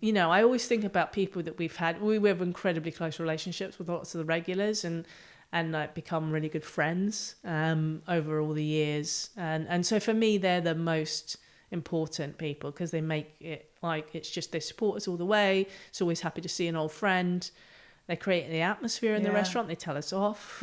S2: You know, I always think about people that we've had. We have incredibly close relationships with lots of the regulars and like become really good friends over all the years. And so for me, they're the most important people because they make it like it's just they support us all the way. It's always happy to see an old friend. They create the atmosphere in the restaurant. They tell us off.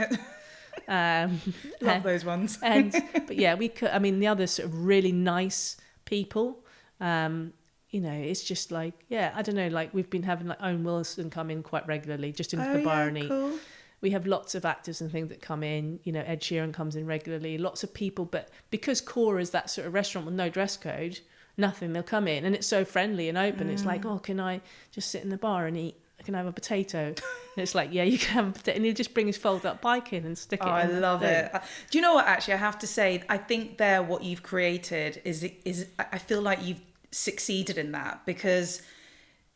S1: Love those ones.
S2: But yeah, the other sort of really nice people, you know, it's just like, I don't know, like we've been having like Owen Wilson come in quite regularly just into the bar and eat.
S1: Cool.
S2: We have lots of actors and things that come in, you know, Ed Sheeran comes in regularly, lots of people, but because Core is that sort of restaurant with no dress code, nothing, they'll come in and it's so friendly and open. It's like, oh, can I just sit in the bar and eat? Can I have a potato? And it's like, yeah, you can have a potato. And he'll just bring his fold up pike in and stick it in.
S1: I love it. Do you know what, actually, I have to say, I think what you've created is I feel like you've succeeded in that, because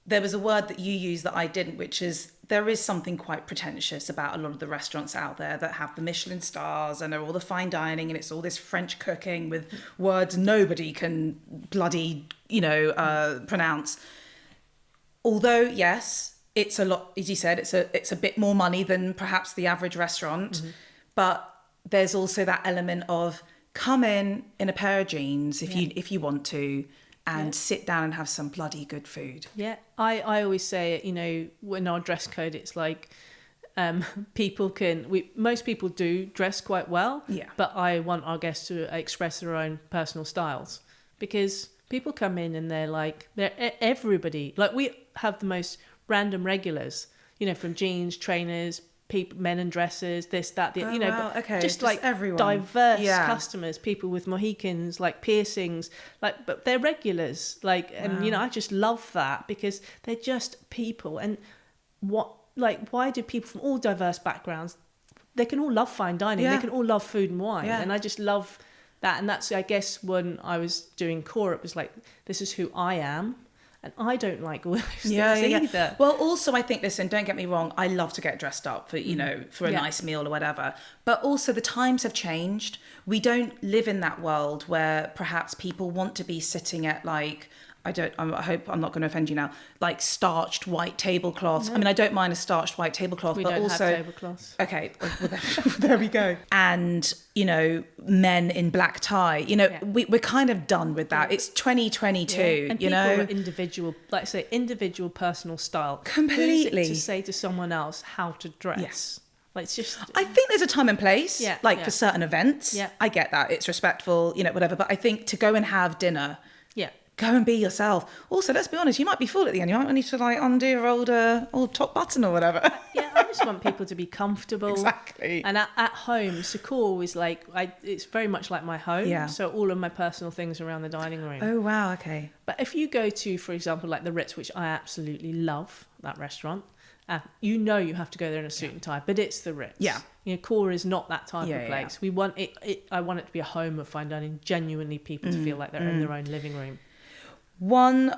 S1: there was a word that you used that I didn't, which is there is something quite pretentious about a lot of the restaurants out there that have the Michelin stars and are all the fine dining and it's all this French cooking with words nobody can bloody, pronounce. Although, yes, it's a lot, as you said, it's a bit more money than perhaps the average restaurant, but there's also that element of come in a pair of jeans if you want to, and sit down and have some bloody good food. Yeah,
S2: I always say, in our dress code, it's like most people do dress quite well, but I want our guests to express their own personal styles, because people come in and they're everybody. Like we have the most random regulars, from jeans, trainers, people, men in dresses, this, that, the, just like
S1: everyone.
S2: Diverse customers, people with Mohicans, like piercings, but they're regulars, I just love that because they're just people. And why do people from all diverse backgrounds, they can all love fine dining, they can all love food and wine, and I just love And that's, I guess, when I was doing core, it was like, this is who I am. And I don't like all those things either.
S1: Well, also, I think, listen, don't get me wrong, I love to get dressed up for, for a nice meal or whatever. But also the times have changed. We don't live in that world where perhaps people want to be sitting at like, I hope I'm not going to offend you now, like starched white tablecloths. No. I mean, I don't mind a starched white tablecloth, but also... We don't have tablecloths. Okay, well, there we go. And, men in black tie. We're kind of done with that. It's 2022,
S2: and people are individual, like I say, individual personal style.
S1: Completely.
S2: Who's it to say to someone else how to dress? Yes. Like, it's just...
S1: I think there's a time and place, for certain events. Yeah. I get that. It's respectful, whatever. But I think to go and have dinner... Yeah. Go and be yourself. Also, let's be honest, you might be full at the end. You might need to like undo your old top button or whatever.
S2: I just want people to be comfortable.
S1: Exactly.
S2: And at home, Secor is like, it's very much like my home. Yeah. So all of my personal things are around the dining room.
S1: Oh, wow, okay.
S2: But if you go to, for example, like the Ritz, which I absolutely love, that restaurant, you have to go there in a suit and tie, but it's the Ritz. Yeah. Core is not that type of place. Yeah. We want it. I want it to be a home of fine dining, genuinely people to feel like they're in their own living room.
S1: One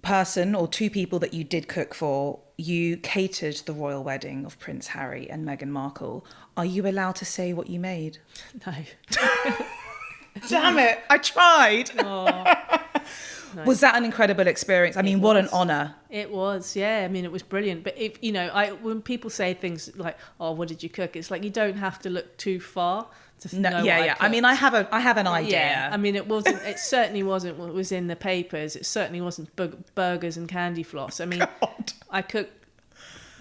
S1: person or two people that you did cook for, you catered the royal wedding of Prince Harry and Meghan Markle. Are you allowed to say what you made?
S2: No.
S1: Damn it, I tried.
S2: Oh. No.
S1: Was that an incredible experience? I mean, what an honour.
S2: It was, yeah. I mean, it was brilliant. But if when people say things like, "Oh, what did you cook?" It's like you don't have to look too far to know. Yeah.
S1: I mean, I have an idea.
S2: Yeah. I mean, it wasn't. It certainly wasn't what was in the papers. It certainly wasn't burgers and candy floss. I mean, God. I cooked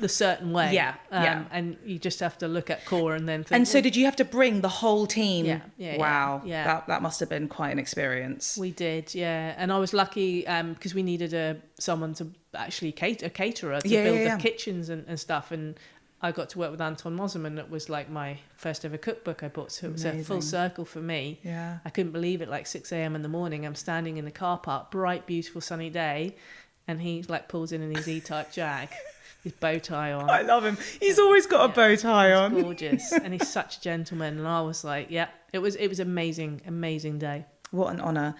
S2: the certain way. Yeah. And you just have to look at core and then think,
S1: and so did you have to bring the whole team?
S2: Yeah.
S1: Wow. Yeah. That must have been quite an experience.
S2: We did, yeah. And I was lucky because we needed someone to actually a caterer to build the kitchens and stuff. And I got to work with Anton Mosman. That was like my first ever cookbook I bought. So it was a full circle for me. Yeah. I couldn't believe it. Like 6 a.m. in the morning, I'm standing in the car park, bright, beautiful, sunny day. And he like pulls in his E-type Jag. His bow tie on.
S1: I love him. He's always got a bow tie on.
S2: Gorgeous. And he's such a gentleman. And I was like, it was amazing, amazing day.
S1: What an honour.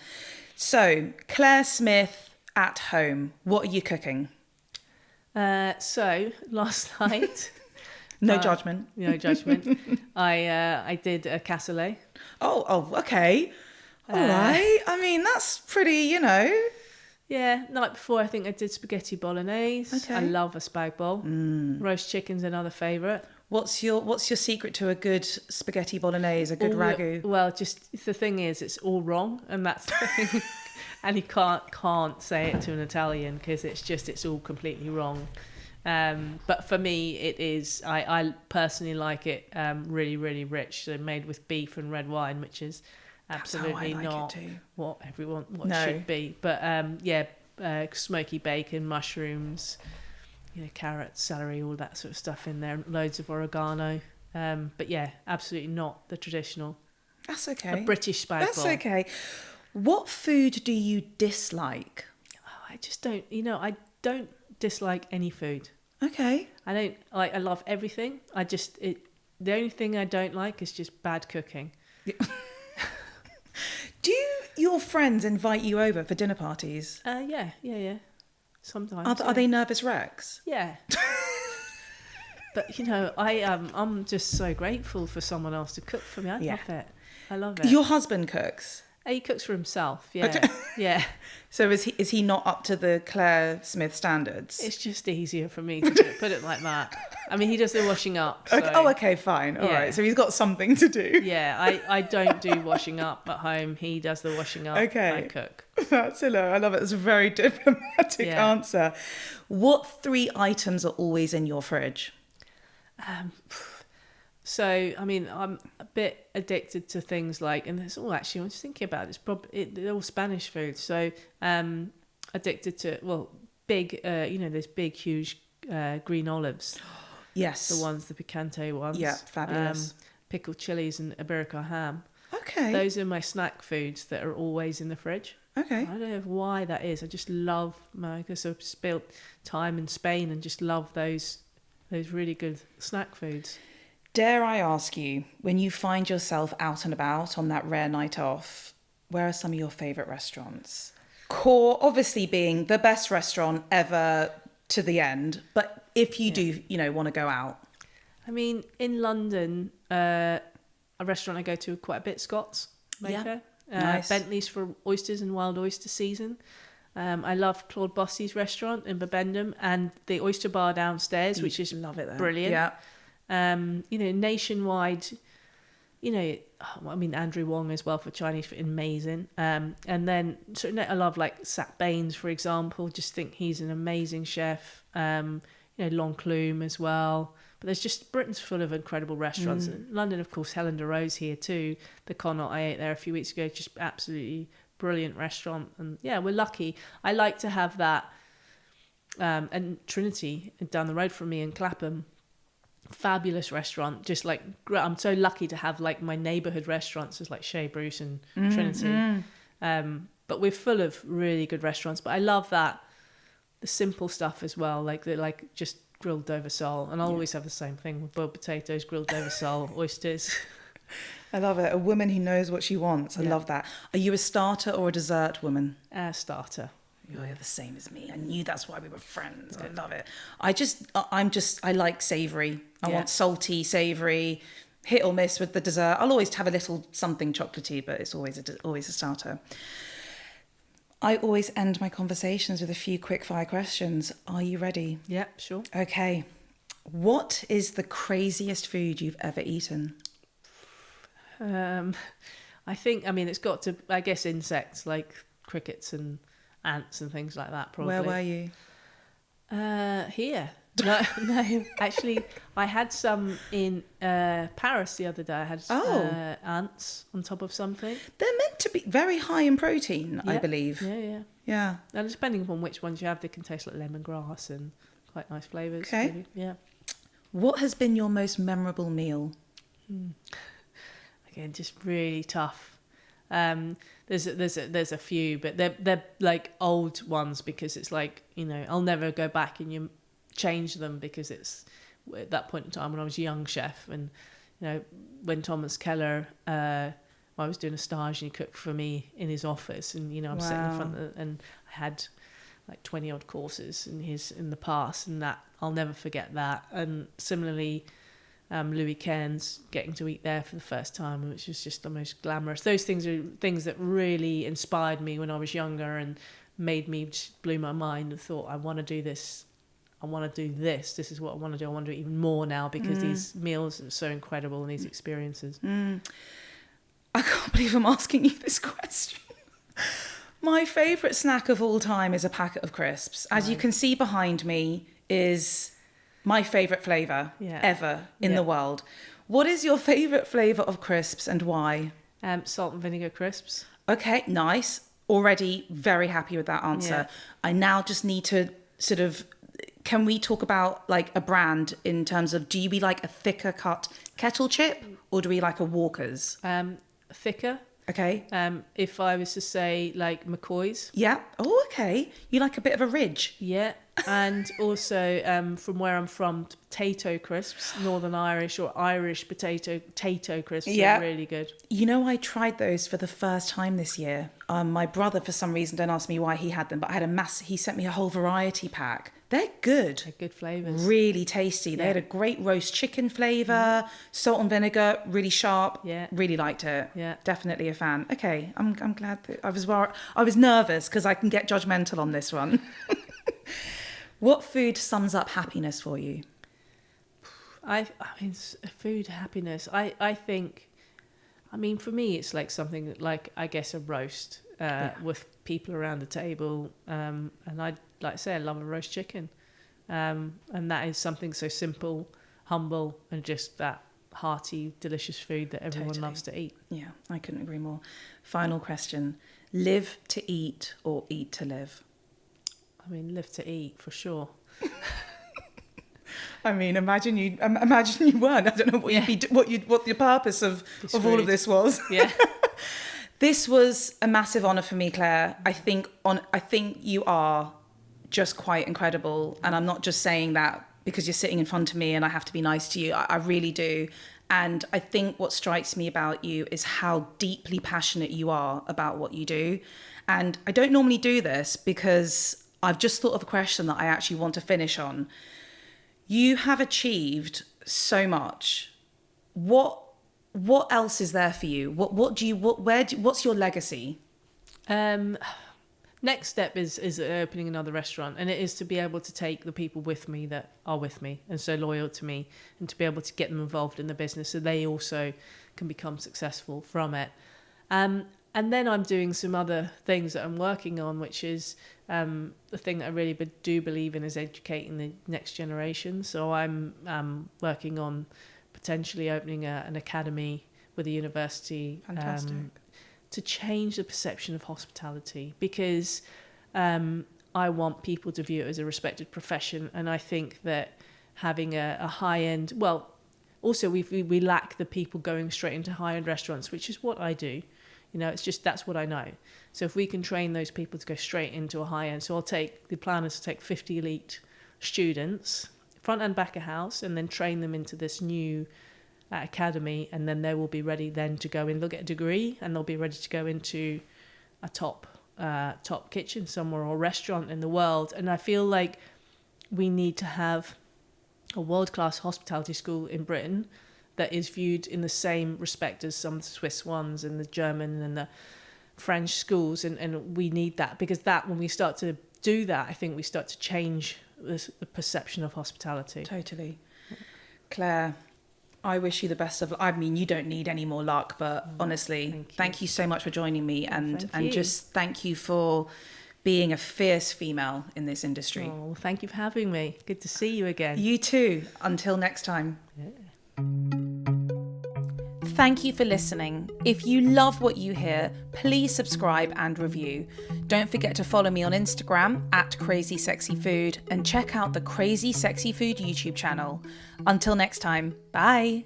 S1: So, Clare Smyth at home. What are you cooking?
S2: So, last night...
S1: No judgment.
S2: No judgment. I did a cassoulet.
S1: Oh, okay. All right. I mean, that's pretty,
S2: Yeah, night before I think I did spaghetti bolognese. Okay. I love a spag bowl. Roast chicken's another favourite.
S1: What's your secret to a good spaghetti bolognese, a good ragu?
S2: Well, just the thing is, it's all wrong, and that's the thing. And you can't say it to an Italian because it's all completely wrong. But for me, it is. I personally like it really, really rich. So made with beef and red wine, which is absolutely not what it should be. But smoky bacon, mushrooms, carrots, celery, all that sort of stuff in there. Loads of oregano. But yeah, absolutely not the traditional.
S1: That's okay.
S2: A British spag bowl.
S1: That's okay. What food do you dislike?
S2: I just don't. I don't dislike any food.
S1: Okay.
S2: I love everything. The only thing I don't like is just bad cooking. Yeah.
S1: Do your friends invite you over for dinner parties?
S2: Yeah. Sometimes.
S1: Are they nervous wrecks?
S2: Yeah. But I'm just so grateful for someone else to cook for me. I love it.
S1: Your husband cooks?
S2: He cooks for himself. Yeah. Yeah.
S1: So is he not up to the Clare Smyth standards?
S2: It's just easier for me to put it like that. I mean, he does the washing up. So,
S1: okay, fine. All right. So he's got something to do.
S2: Yeah, I don't do washing up at home. He does the washing up. Okay. I cook.
S1: That's hilarious. I love it. It's a very diplomatic answer. What 3 items are always in your fridge?
S2: So, I mean, I'm a bit addicted to things like, and it's all actually, I'm just thinking about it, they're all Spanish food. So, addicted to, big, those big, huge green olives.
S1: Yes.
S2: The picante ones.
S1: Yeah, fabulous.
S2: Pickled chilies and Iberico ham.
S1: Okay.
S2: Those are my snack foods that are always in the fridge.
S1: Okay.
S2: I don't know why that is. I just love, because I've spent time in Spain and just love those really good snack foods.
S1: Dare I ask you, when you find yourself out and about on that rare night off, where are some of your favourite restaurants? Core, obviously, being the best restaurant ever to the end. But if you do, want to go out.
S2: I mean, in London, a restaurant I go to quite a bit, Scott's Maker.
S1: Nice.
S2: Bentley's for oysters and wild oyster season. I love Claude Bossy's restaurant in Bibendum and the oyster bar downstairs, which is
S1: love it there.
S2: brilliant.
S1: Yeah.
S2: Nationwide, Andrew Wong as well for Chinese food, amazing. And then I love like Sat Baines, for example. Just think he's an amazing chef. L'Enclume as well. But there's just, Britain's full of incredible restaurants. In London, of course, Helen de Rose here too. The Connaught I ate there a few weeks ago, just absolutely brilliant restaurant. And yeah, we're lucky. I like to have that. And Trinity down the road from me in Clapham, fabulous restaurant. Just like, I'm so lucky to have like my neighbourhood restaurants as like Shea Bruce and Trinity. But we're full of really good restaurants. But I love that, the simple stuff as well, like just grilled Dover sole, and I'll always have the same thing with boiled potatoes, grilled Dover sole, oysters.
S1: I love it. A woman who knows what she wants. I love that. Are you a starter or a dessert woman?
S2: Starter.
S1: You're the same as me. I knew that's why we were friends. I love it. I like savoury. I want salty, savoury, hit or miss with the dessert. I'll always have a little something chocolatey, but it's always a starter. I always end my conversations with a few quick fire questions. Are you ready?
S2: Yeah, sure.
S1: Okay. What is the craziest food you've ever eaten?
S2: I think, it's got to, I guess, insects like crickets and ants and things like that, probably.
S1: Where were you?
S2: Here. No, actually, I had some in Paris the other day. I had ants on top of something.
S1: They're meant to be very high in protein, I believe.
S2: Yeah. And depending upon which ones you have, they can taste like lemongrass and quite nice flavours.
S1: Okay.
S2: Really. Yeah.
S1: What has been your most memorable meal?
S2: Again, just really tough. There's a few, but they're like old ones, because it's like, I'll never go back and you change them, because it's at that point in time when I was a young chef, and when Thomas Keller, I was doing a stage and he cooked for me in his office, and I'm sitting in front of and I had like 20 odd courses in the past, and that I'll never forget that. And similarly, Louis Cairns, getting to eat there for the first time, which was just the most glamorous. Those things are things that really inspired me when I was younger and made me, just blew my mind, and thought, I want to do this. I want to do this. This is what I want to do. I want to do it even more now, because these meals are so incredible, and these experiences.
S1: I can't believe I'm asking you this question. My favourite snack of all time is a packet of crisps. As you can see behind me is my favourite flavour ever in the world. What is your favourite flavour of crisps and why?
S2: Salt and vinegar crisps.
S1: Okay, nice. Already very happy with that answer. I now just need to sort of... Can we talk about like a brand in terms of, do we like a thicker cut kettle chip, or do we like a Walker's?
S2: Thicker.
S1: Okay.
S2: If I was to say like McCoy's.
S1: Yeah. Oh, okay. You like a bit of a ridge.
S2: Yeah. And also from where I'm from, potato crisps, Northern Irish or Irish potato crisps are really good.
S1: I tried those for the first time this year. My brother, for some reason, don't ask me why he had them, but I had he sent me a whole variety pack. They're good.
S2: They're good flavours.
S1: Really tasty. They had a great roast chicken flavour, salt and vinegar, really sharp.
S2: Yeah.
S1: Really liked it.
S2: Yeah.
S1: Definitely a fan. Okay, I'm glad that I was nervous because I can get judgmental on this one. What food sums up happiness for you?
S2: I mean, food happiness. I think, for me, it's like something like, I guess, a roast with people around the table. And I'd like to say I love a roast chicken. And that is something so simple, humble, and just that hearty, delicious food that everyone loves to eat.
S1: Yeah, I couldn't agree more. Final question. Live to eat or eat to live?
S2: Live to eat, for sure.
S1: Imagine you weren't. I don't know what the purpose of all of this was.
S2: Yeah.
S1: This was a massive honour for me, Claire. I think you are just quite incredible, and I'm not just saying that because you're sitting in front of me and I have to be nice to you. I really do. And I think what strikes me about you is how deeply passionate you are about what you do. And I don't normally do this because I've just thought of a question that I actually want to finish on. You have achieved so much. What else is there for you? What's your legacy?
S2: Next step is opening another restaurant, and it is to be able to take the people with me that are with me and so loyal to me, and to be able to get them involved in the business so they also can become successful from it. And then I'm doing some other things that I'm working on, which is the thing that I really do believe in is educating the next generation. So I'm working on potentially opening an academy with a university.
S1: Fantastic.
S2: To change the perception of hospitality, because I want people to view it as a respected profession. And I think that having a high-end, well, also we lack the people going straight into high-end restaurants, which is what I do. You know, it's just, that's what I know. So if we can train those people to go straight into a high-end, so the plan is to take 50 elite students, front and back of house, and then train them into this new academy, and then they will be ready then to go in. They'll get a degree and they'll be ready to go into a top kitchen somewhere or restaurant in the world. And I feel like we need to have a world-class hospitality school in Britain that is viewed in the same respect as some Swiss ones and the German and the French schools, and we need that, because that, when we start to do that, I think we start to change the perception of hospitality.
S1: Totally. Claire, I wish you the best of luck. I mean, you don't need any more luck, but honestly, thank you so much for joining me, and just thank you for being a fierce female in this industry.
S2: Oh, well, thank you for having me. Good to see you again.
S1: You too. Until next time.
S2: Yeah.
S1: Thank you for listening. If you love what you hear, please subscribe and review. Don't forget to follow me on Instagram @CrazySexyFood and check out the Crazy Sexy Food YouTube channel. Until next time, bye.